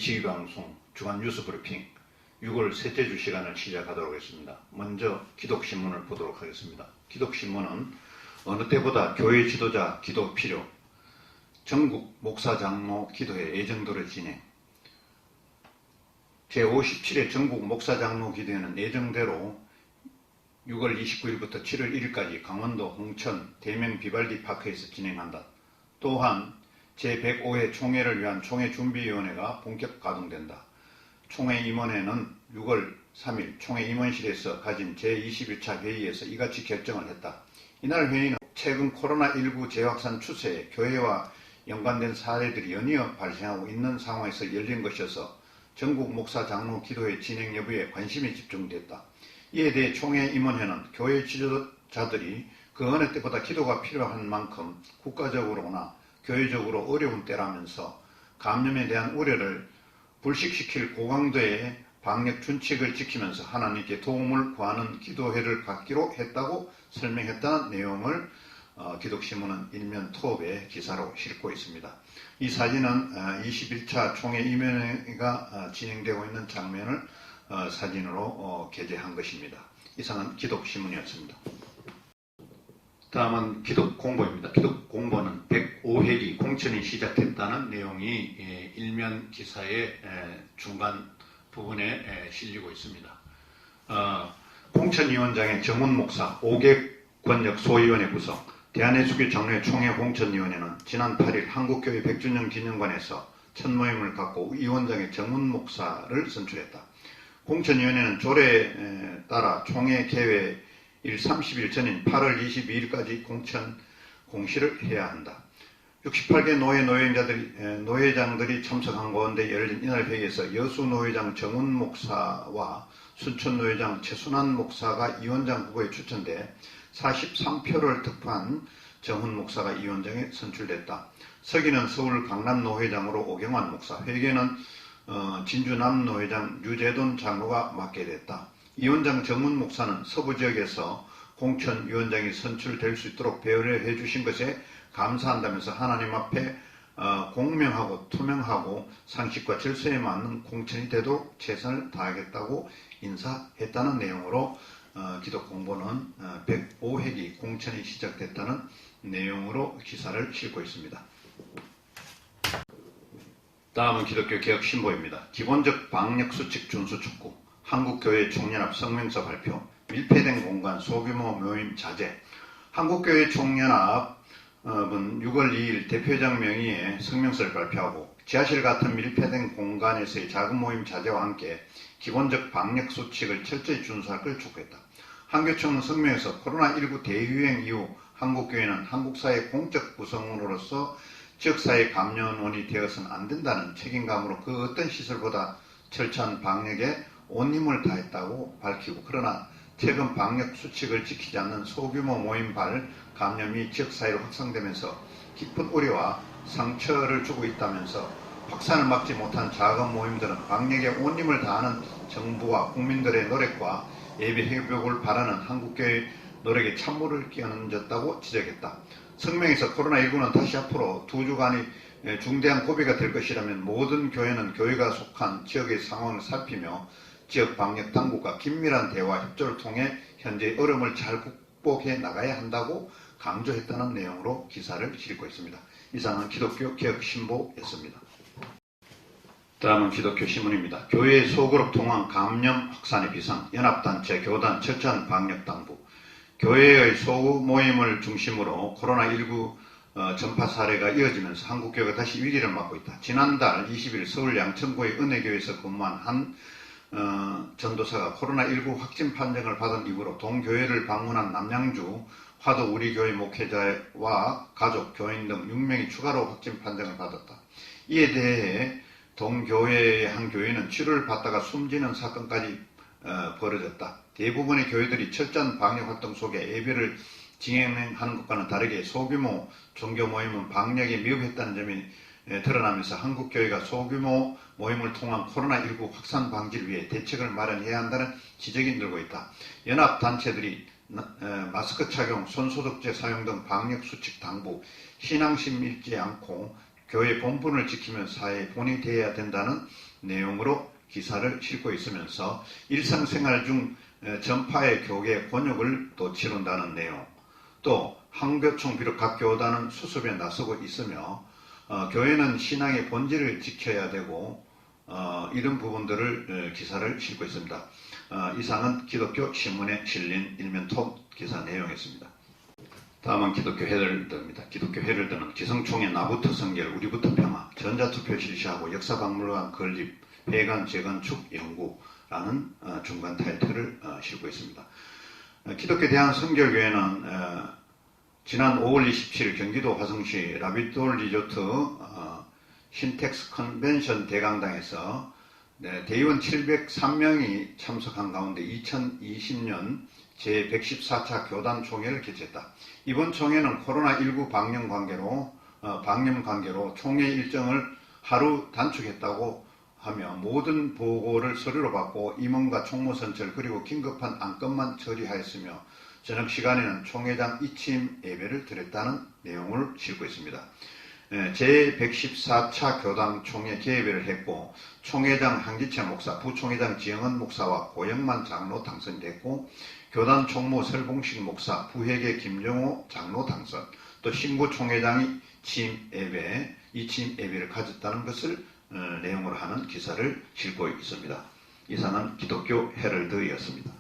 지휘방송 주간 뉴스 브리핑 6월 셋째 주 시간을 시작하도록 하겠습니다. 먼저 기독신문을 보도록 하겠습니다. 기독신문은 어느 때보다 교회 지도자 기도 필요, 전국 목사 장로 기도회 예정대로 진행. 제57회 전국 목사 장로 기도회는 예정대로 6월 29일부터 7월 1일까지 강원도 홍천 대명 비발디 파크에서 진행한다. 또한 제105회 총회를 위한 총회준비위원회가 본격 가동된다. 총회 임원회는 6월 3일 총회 임원실에서 가진 제21차 회의에서 이같이 결정을 했다. 이날 회의는 최근 코로나19 재확산 추세에 교회와 연관된 사례들이 연이어 발생하고 있는 상황에서 열린 것이어서 전국 목사 장로 기도회 진행 여부에 관심이 집중됐다. 이에 대해 총회 임원회는 교회 지도자들이 그 어느 때보다 기도가 필요한 만큼 국가적으로나 교회적으로 어려운 때라면서 감염에 대한 우려를 불식시킬 고강도의 방역 준칙을 지키면서 하나님께 도움을 구하는 기도회를 갖기로 했다고 설명했다는 내용을 기독신문은 일면 톱에 기사로 싣고 있습니다. 이 사진은 21차 총회 임원회가 진행되고 있는 장면을 사진으로 게재한 것입니다. 이상은 기독신문이었습니다. 다음은 기독공보입니다. 기독공보는 105회기 공천이 시작됐다는 내용이 일면 기사의 중간 부분에 실리고 있습니다. 공천위원장의 정훈 목사 5개 권역 소위원회 구성, 대한예수교 장로회 총회 공천위원회는 지난 8일 한국교회 100주년 기념관에서 첫 모임을 갖고 위원장의 정훈 목사를 선출했다. 공천위원회는 조례에 따라 총회 개회 일 30일 전인 8월 22일까지 공천 공시를 해야 한다. 68개 노회장들이 참석한 가운데 열린 이날 회의에서 여수 노회장 정훈 목사와 순천 노회장 최순환 목사가 위원장 후보에 추천돼 43표를 득표한 정훈 목사가 위원장에 선출됐다. 서기는 서울 강남 노회장으로 오경환 목사, 회계는 진주 남 노회장 유재돈 장로가 맡게 됐다. 위원장 정훈 목사는 서부 지역에서 공천위원장이 선출될 수 있도록 배려해 주신 것에 감사한다면서 하나님 앞에 공명하고 투명하고 상식과 질서에 맞는 공천이 되도록 최선을 다하겠다고 인사했다는 내용으로 기독공보는 105회기 공천이 시작됐다는 내용으로 기사를 싣고 있습니다. 다음은 기독교 개혁신보입니다. 기본적 방역수칙 준수 촉구, 한국교회 총연합 성명서 발표, 밀폐된 공간 소규모 모임 자제. 한국교회 총연합은 6월 2일 대표장 명의의 성명서를 발표하고 지하실 같은 밀폐된 공간에서의 작은 모임 자제와 함께 기본적 방역수칙을 철저히 준수할 걸 촉구했다. 한교총은 성명에서 코로나19 대유행 이후 한국교회는 한국사회 공적 구성으로서 지역사회 감염원이 되어서는 안 된다는 책임감으로 그 어떤 시설보다 철저한 방역에 온 힘을 다했다고 밝히고, 그러나 최근 방역 수칙을 지키지 않는 소규모 모임발 감염이 지역사회로 확산되면서 깊은 우려와 상처를 주고 있다면서 확산을 막지 못한 작은 모임들은 방역에 온 힘을 다하는 정부와 국민들의 노력과 예배 회복을 바라는 한국교회 노력에 찬물을 끼얹었다고 지적했다. 성명에서 코로나19는 다시 앞으로 2주간이 중대한 고비가 될 것이라면 모든 교회는 교회가 속한 지역의 상황을 살피며 지역 방역 당국과 긴밀한 대화 협조를 통해 현재의 어려움을 잘 극복해 나가야 한다고 강조했다는 내용으로 기사를 싣고 있습니다. 이상은 기독교 개혁신보였습니다. 다음은 기독교 신문입니다. 교회 소그룹 통한 감염 확산의 비상, 연합단체, 교단 철저한 방역 당부. 교회의 소모임을 중심으로 코로나19 전파 사례가 이어지면서 한국교회가 다시 위기를 맞고 있다. 지난달 20일 서울 양천구의 은혜교회에서 근무한 한 전도사가 코로나19 확진 판정을 받은 이후로 동교회를 방문한 남양주 화도 우리교회 목회자와 가족, 교인 등 6명이 추가로 확진 판정을 받았다. 이에 대해 동교회의 한 교회는 치료를 받다가 숨지는 사건까지 벌어졌다. 대부분의 교회들이 철저한 방역 활동 속에 예배를 진행하는 것과는 다르게 소규모 종교 모임은 방역에 미흡했다는 점이 드러나면서 한국교회가 소규모 모임을 통한 코로나19 확산 방지를 위해 대책을 마련해야 한다는 지적이 늘고 있다. 연합단체들이 마스크 착용, 손소독제 사용 등 방역수칙 당부, 신앙심 잃지 않고 교회 본분을 지키며 사회에 본이 되어야 된다는 내용으로 기사를 싣고 있으면서 일상생활 중 전파의 교계 권역을 또 치룬다는 내용, 또 한교총 비롯 각 교단은 수습에 나서고 있으며 교회는 신앙의 본질을 지켜야 되고 이런 부분들을 기사를 싣고 있습니다. 이상은 기독교 신문에 실린 일면 톱 기사 내용이었습니다. 다음은 기독교 헤럴드입니다. 기독교 헤럴드는 기성총회 나부터 성결 우리부터 평화 전자투표 실시하고 역사박물관 건립 폐관 재건축 연구라는 중간 타이틀을 싣고 있습니다. 기독교 대한성결교회는 지난 5월 27일 경기도 화성시 라비돌 리조트 신텍스 컨벤션 대강당에서 대의원 703명이 참석한 가운데 2020년 제114차 교단 총회를 개최했다. 이번 총회는 코로나19 방역 관계로 총회 일정을 하루 단축했다고 하며 모든 보고를 서류로 받고 임원과 총무 선출 그리고 긴급한 안건만 처리하였으며 저녁 시간에는 총회장 이침 예배를 드렸다는 내용을 싣고 있습니다. 제114차 교당 총회 개회를 했고 총회장 황기채 목사, 부총회장 지영은 목사와 고영만 장로 당선됐고 교단 총무 설봉식 목사, 부회계 김정호 장로 당선, 또 신구 총회장이 이침 예배를 가졌다는 것을 내용으로 하는 기사를 싣고 있습니다. 이상은 기독교 헤럴드였습니다.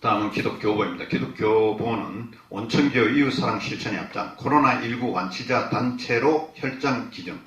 다음은 기독교보입니다. 기독교보는 온천교 이웃사랑 실천의 앞장, 코로나19 완치자 단체로 혈장 기증,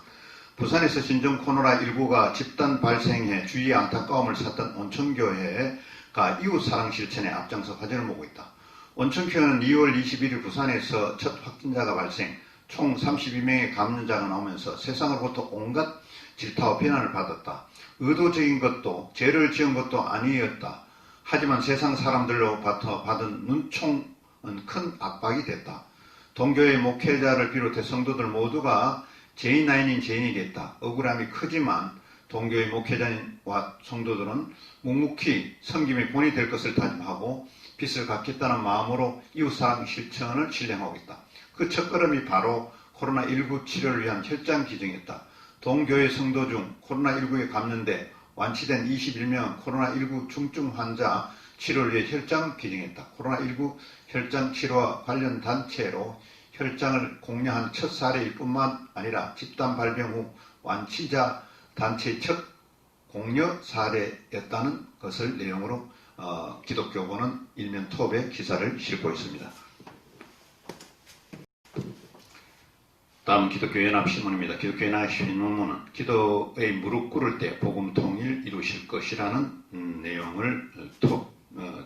부산에서 신종 코로나19가 집단 발생해 주위의 안타까움을 샀던 온천교회가 이웃사랑 실천의 앞장서 화제를 모으고 있다. 온천교회는 2월 21일 부산에서 첫 확진자가 발생, 총 32명의 감염자가 나오면서 세상으로부터 온갖 질타와 비난을 받았다. 의도적인 것도 죄를 지은 것도 아니었다. 하지만 세상 사람들로부터 받은 눈총은 큰 압박이 됐다. 동교회 목회자를 비롯해 성도들 모두가 죄인 아닌 죄인이 됐다. 억울함이 크지만 동교회 목회자와 성도들은 묵묵히 섬김의 본이 될 것을 다짐하고 빛을 갖겠다는 마음으로 이웃사랑 실천을 실행하고 있다. 그 첫걸음이 바로 코로나19 치료를 위한 혈장 기증이었다. 동교회 성도 중 코로나19에 감염돼 완치된 21명 코로나19 중증 환자 치료를 위해 혈장 기증했다. 코로나19 혈장 치료와 관련 단체로 혈장을 공략한 첫 사례일 뿐만 아니라 집단 발병 후 완치자 단체의 첫 공여 사례였다는 것을 내용으로 기독교보는 일면 톱에 기사를 싣고 있습니다. 다음 기독교연합신문입니다. 기독교연합신문은 기도의 무릎 꿇을 때 복음 통일 이루실 것이라는 내용을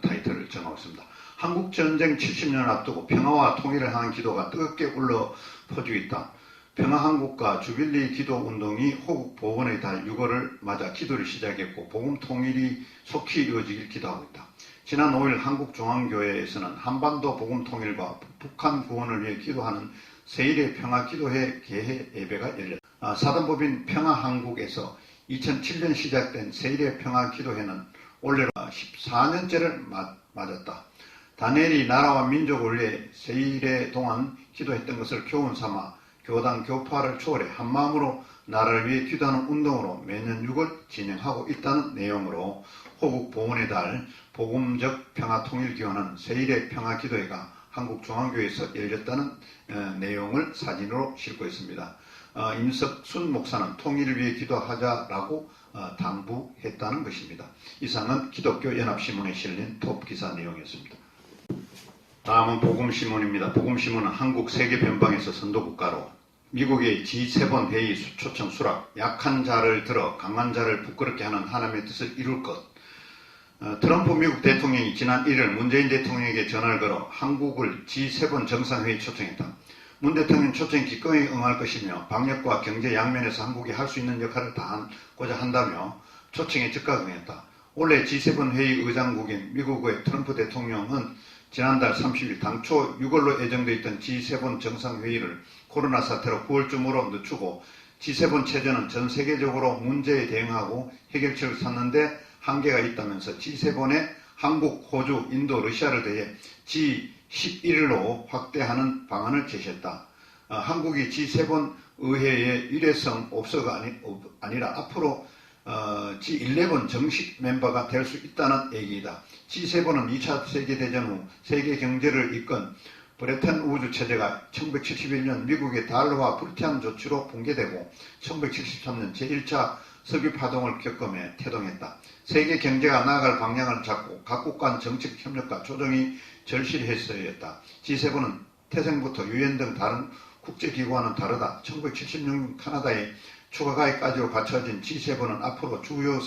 타이틀을 정하고 있습니다. 한국전쟁 70년을 앞두고 평화와 통일을 향한 기도가 뜨겁게 울려 퍼지고 있다. 평화한국과 주빌리 기도운동이 호국 복원의 달 6월을 맞아 기도를 시작했고 복음 통일이 속히 이루어지길 기도하고 있다. 지난 5일 한국중앙교회에서는 한반도 복음 통일과 북한 구원을 위해 기도하는 세1의 평화기도회 개회 예배가 열렸다. 사단법인 평화한국에서 2007년 시작된 세1의 평화기도회는 올해로 14년째를 맞았다. 다니엘이 나라와 민족을 위해 세1회 동안 기도했던 것을 교훈 삼아 교단 교파를 초월해 한마음으로 나라를 위해 기도하는 운동으로 매년 6월 진행하고 있다는 내용으로 호국 보훈의 달 복음적 평화통일 기원한 세1회 평화기도회가 한국중앙교회에서 열렸다는 내용을 사진으로 싣고 있습니다. 임석순 목사는 통일을 위해 기도하자라고 당부했다는 것입니다. 이상은 기독교연합신문에 실린 톱 기사 내용이었습니다. 다음은 복음신문입니다. 복음신문은 한국 세계변방에서 선도국가로 미국의 G7 회의 초청 수락, 약한 자를 들어 강한 자를 부끄럽게 하는 하나님의 뜻을 이룰 것. 트럼프 미국 대통령이 지난 1일 문재인 대통령에게 전화를 걸어 한국을 G7 정상회의 초청했다. 문 대통령 초청에 기꺼이 응할 것이며 방역과 경제 양면에서 한국이 할 수 있는 역할을 다하고자 한다며 초청에 즉각 응했다. 올해 G7 회의 의장국인 미국의 트럼프 대통령은 지난달 30일 당초 6월로 예정되어 있던 G7 정상회의를 코로나 사태로 9월쯤으로 늦추고 G7 체제는 전 세계적으로 문제에 대응하고 해결책을 찾는데 한계가 있다면서 G7에 한국, 호주, 인도, 러시아를 더해 G11로 확대하는 방안을 제시했다. 한국이 G7 의회의 일회성 옵서가 아니라 앞으로 G11 정식 멤버가 될 수 있다는 얘기이다. G7은 2차 세계대전 후 세계 경제를 이끈 브레튼 우드 체제가 1971년 미국의 달러화 불티한 조치로 붕괴되고 1973년 제1차 석유 파동을 겪으며 태동했다. 세계 경제가 나아갈 방향을 잡고 각국 간 정책 협력과 조정이 절실했어야했다. G7은 태생부터 유엔 등 다른 국제기구와는 다르다. 1976년 카나다의 추가 가입까지로 갖춰진 G7은 앞으로 주요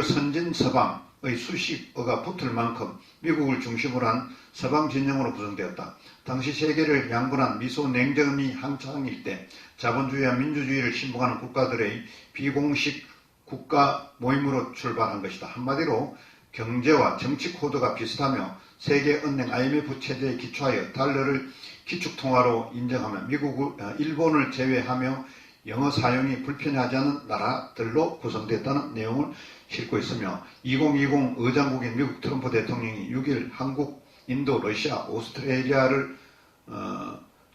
선진 서방의 수십어가 붙을 만큼 미국을 중심으로 한 서방 진영으로 구성되었다. 당시 세계를 양분한 미소 냉전이 한창일 때 자본주의와 민주주의를 신봉하는 국가들의 비공식 국가 모임으로 출발한 것이다. 한마디로 경제와 정치 코드가 비슷하며 세계은행 IMF 체제에 기초하여 달러를 기축통화로 인정하며 일본을 제외하며 영어 사용이 불편하지 않은 나라들로 구성됐다는 내용을 싣고 있으며 2020 의장국인 미국 트럼프 대통령이 6일 한국, 인도, 러시아, 오스트레일리아를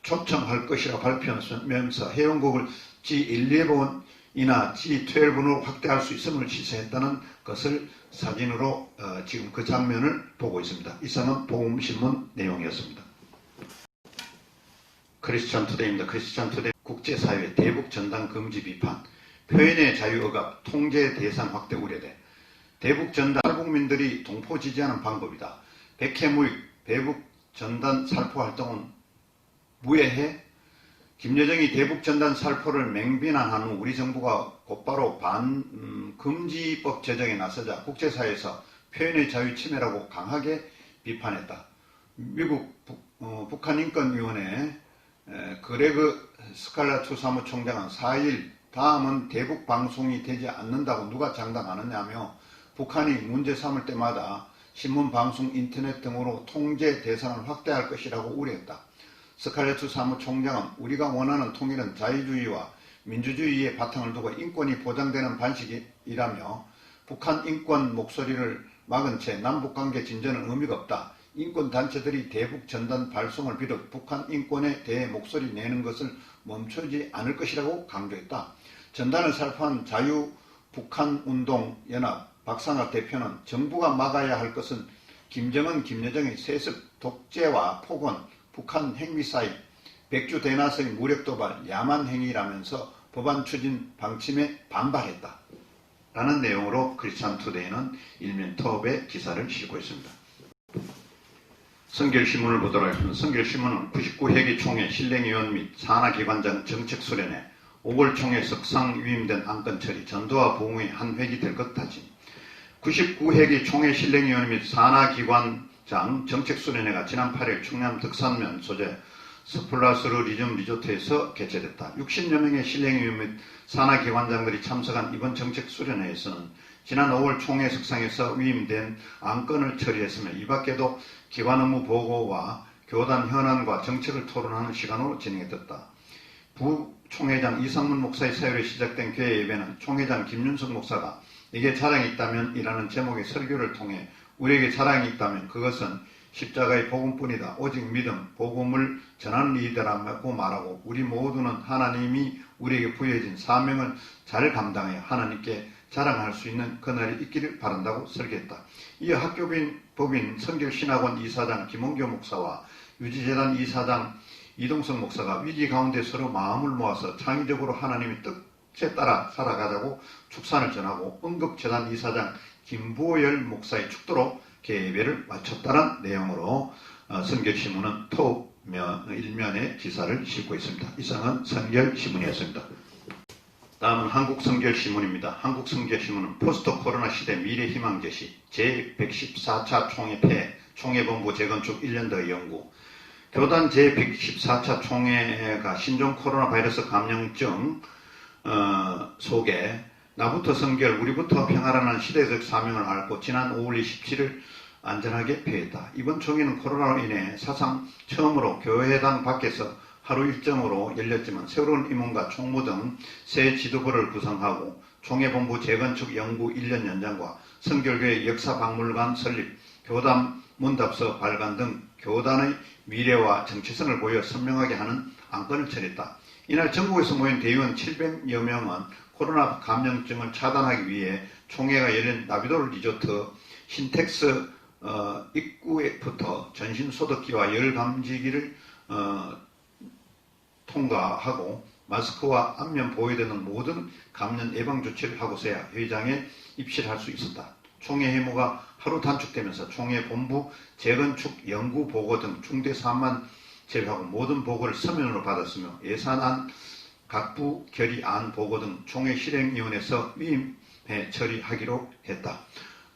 초청할 것이라 발표하면서 회원국을 G11이나 G12로 확대할 수 있음을 시사했다는 것을 사진으로 지금 그 장면을 보고 있습니다. 이상은 보험신문 내용이었습니다. 크리스찬 투데이입니다. 크리스찬 투데이 국제사회 대북 전단 금지 비판, 표현의 자유 억압, 통제 대상 확대 우려돼. 대북 전단 탈북민들이 동포 지지하는 방법이다. 백해무익 대북 전단 살포 활동은 무해해? 김여정이 대북 전단 살포를 맹비난한 후 우리 정부가 곧바로 금지법 제정에 나서자 국제사회에서 표현의 자유 침해라고 강하게 비판했다. 미국 북한인권위원회 그레그 스칼라투 사무총장은 4일 다음은 대북 방송이 되지 않는다고 누가 장담하느냐며 북한이 문제 삼을 때마다 신문, 방송, 인터넷 등으로 통제 대상을 확대할 것이라고 우려했다. 스칼레투 사무총장은 우리가 원하는 통일은 자유주의와 민주주의의 바탕을 두고 인권이 보장되는 방식이라며 북한 인권 목소리를 막은 채 남북관계 진전은 의미가 없다. 인권단체들이 대북 전단 발송을 비롯 북한 인권에 대해 목소리 내는 것을 멈추지 않을 것이라고 강조했다. 전단을 살포한 자유북한운동연합 박상학 대표는 정부가 막아야 할 것은 김정은, 김여정의 세습, 독재와 폭언, 북한 핵미사일, 백주 대낮의 무력도발, 야만 행위라면서 법안 추진 방침에 반발했다. 라는 내용으로 크리스찬 투데이는 일면 톱에 기사를 싣고 있습니다. 성결신문을 보도록 하겠습니다. 성결신문은 99회기 총회 신랭위원 및 산하기관장 정책수련회 5월 총회 석상 위임된 안건 처리 전두와 부흥의 한 획이 될 것 다짐. 99회기 총회 신랭위원 및 산하기관장 정책수련회가 지난 8일 충남 덕산면 소재 스플라스르 리즘 리조트에서 개최됐다. 60여 명의 신랭위원 및 산하기관장들이 참석한 이번 정책수련회에서는 지난 5월 총회 석상에서 위임된 안건을 처리했으며 이 밖에도 기관 업무 보고와 교단 현안과 정책을 토론하는 시간으로 진행됐다. 부총회장 이상문 목사의 사유로 시작된 교회 예배는 총회장 김윤석 목사가 내게 자랑이 있다면 이라는 제목의 설교를 통해 우리에게 자랑이 있다면 그것은 십자가의 복음뿐이다. 오직 믿음, 복음을 전하는 일이라고 말하고 우리 모두는 하나님이 우리에게 부여해진 사명을 잘 감당하여 하나님께 자랑할 수 있는 그날이 있기를 바란다고 설계했다. 이어 학교법인 성결신학원 이사장 김홍교 목사와 유지재단 이사장 이동성 목사가 위기 가운데 서로 마음을 모아서 창의적으로 하나님의 뜻에 따라 살아가자고 축산을 전하고 응급재단 이사장 김보열 목사의 축도로 예배를 마쳤다는 내용으로 성결신문은 톱 일면의 기사를 싣고 있습니다. 이상은 성결신문이었습니다. 다음은 한국성결신문입니다. 한국성결신문은 포스트 코로나 시대 미래희망 제시, 제114차 총회 폐해, 총회본부 재건축 1년 더 연구, 교단 제114차 총회가 신종 코로나 바이러스 감염증 속에 나부터 성결, 우리부터 평화라는 시대적 사명을 앓고 지난 5월 27일 안전하게 폐했다. 이번 총회는 코로나로 인해 사상 처음으로 교회당 밖에서 하루 일정으로 열렸지만 새로운 임원과 총무 등 새 지도부를 구성하고 총회본부 재건축 연구 1년 연장과 성결교회 역사박물관 설립, 교단 문답서 발간 등 교단의 미래와 정체성을 보여 선명하게 하는 안건을 처리했다. 이날 전국에서 모인 대의원 700여 명은 코로나 감염증을 차단하기 위해 총회가 열린 나비돌 리조트 신텍스 입구부터 전신소독기와 열감지기를 통과하고 마스크와 안면 보호에 되는 모든 감염 예방 조치를 하고서야 회의장에 입실할 수 있었다. 총회 회무가 하루 단축되면서 총회 본부 재건축 연구 보고 등 중대 사안만 제외하고 모든 보고를 서면으로 받았으며 예산안 각부 결의안 보고 등 총회 실행위원회에서 위임해 처리하기로 했다.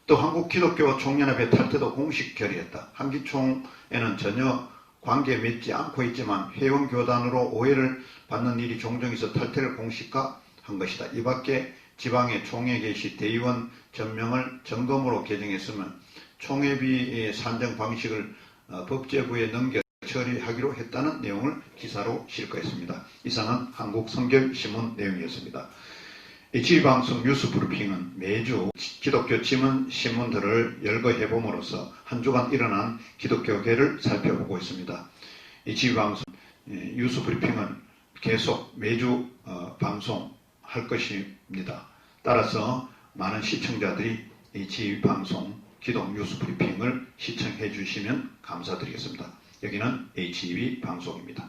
또 한국기독교 총연합의 탈퇴도 공식 결의했다. 한기총에는 전혀 관계 맺지 않고 있지만 회원교단으로 오해를 받는 일이 종종 있어 탈퇴를 공식화한 것이다. 이 밖에 지방의 총회 개시 대의원 전명을 점검으로 개정했으면 총회비 산정 방식을 법제부에 넘겨 처리하기로 했다는 내용을 기사로 실거했습니다. 이상은 한국성결신문 내용이었습니다. HB방송 뉴스브리핑은 매주 기독교 지문 신문들을 열거해봄으로써 한 주간 일어난 기독교계를 살펴보고 있습니다. HB방송 뉴스브리핑은 계속 매주 방송할 것입니다. 따라서 많은 시청자들이 HB방송 기독 뉴스브리핑을 시청해 주시면 감사드리겠습니다. 여기는 HB방송입니다.